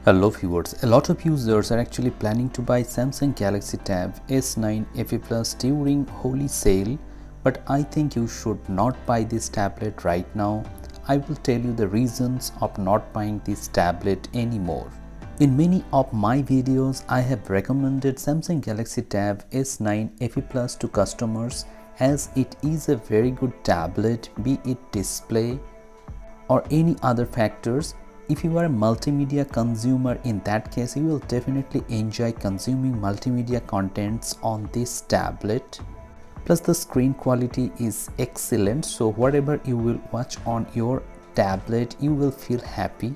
Hello viewers, a lot of users are actually planning to buy Samsung Galaxy Tab S9 FE Plus during Holi Sale, but I think you should not buy this tablet right now. I will tell you the reasons of not buying this tablet anymore. In many of my videos, I have recommended Samsung Galaxy Tab S9 FE Plus to customers as it is a very good tablet, be it display or any other factors. If you are a multimedia consumer, in that case you will definitely enjoy consuming multimedia contents on this tablet. Plus the screen quality is excellent, so whatever you will watch on your tablet you will feel happy.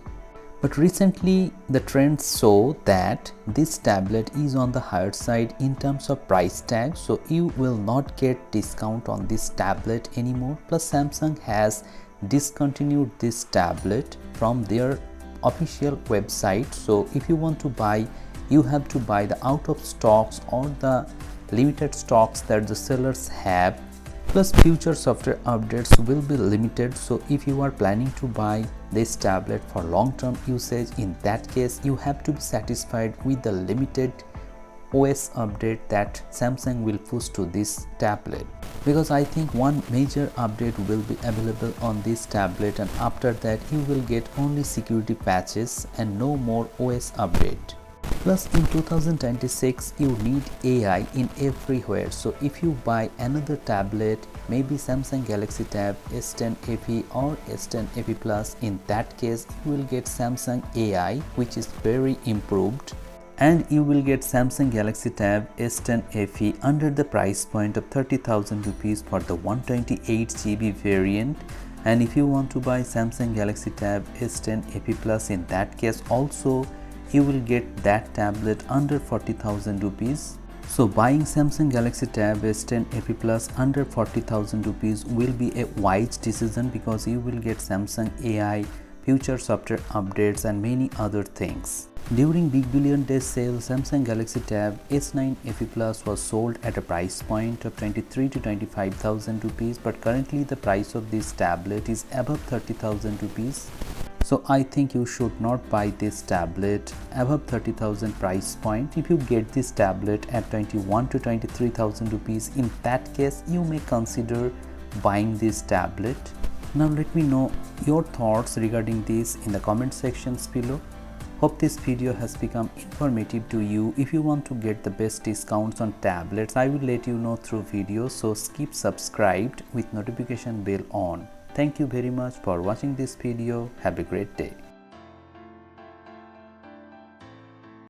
But recently the trends show that this tablet is on the higher side in terms of price tag, so you will not get discount on this tablet anymore. Plus Samsung has discontinued this tablet from their official website, so if you want to buy, you have to buy the out of stocks or the limited stocks that the sellers have. Plus future software updates will be limited, so if you are planning to buy this tablet for long-term usage, in that case you have to be satisfied with the limited OS update that Samsung will push to this tablet, because I think one major update will be available on this tablet, and after that you will get only security patches and no more OS update. Plus in 2026 you need AI in everywhere, so if you buy another tablet, maybe Samsung Galaxy Tab S10 FE or S10 FE Plus, in that case you will get Samsung AI, which is very improved, and you will get Samsung Galaxy Tab S10 FE under the price point of 30,000 rupees for the 128GB variant. And if you want to buy Samsung Galaxy Tab S10 FE Plus, in that case also you will get that tablet under 40,000 rupees. So buying Samsung Galaxy Tab S10 FE Plus under 40,000 rupees will be a wise decision, because you will get Samsung AI, future software updates and many other things. During Big Billion Day sale, Samsung Galaxy Tab S9 FE Plus was sold at a price point of 23 to 25,000 rupees, but currently the price of this tablet is above 30,000 rupees. So I think you should not buy this tablet above 30,000 price point. If you get this tablet at 21 to 23,000 rupees, in that case you may consider buying this tablet. Now let me know your thoughts regarding this in the comment sections below. Hope this video has become informative to you. If you want to get the best discounts on tablets, I will let you know through videos, so keep subscribed with notification bell on. Thank you very much for watching this video. Have a great day.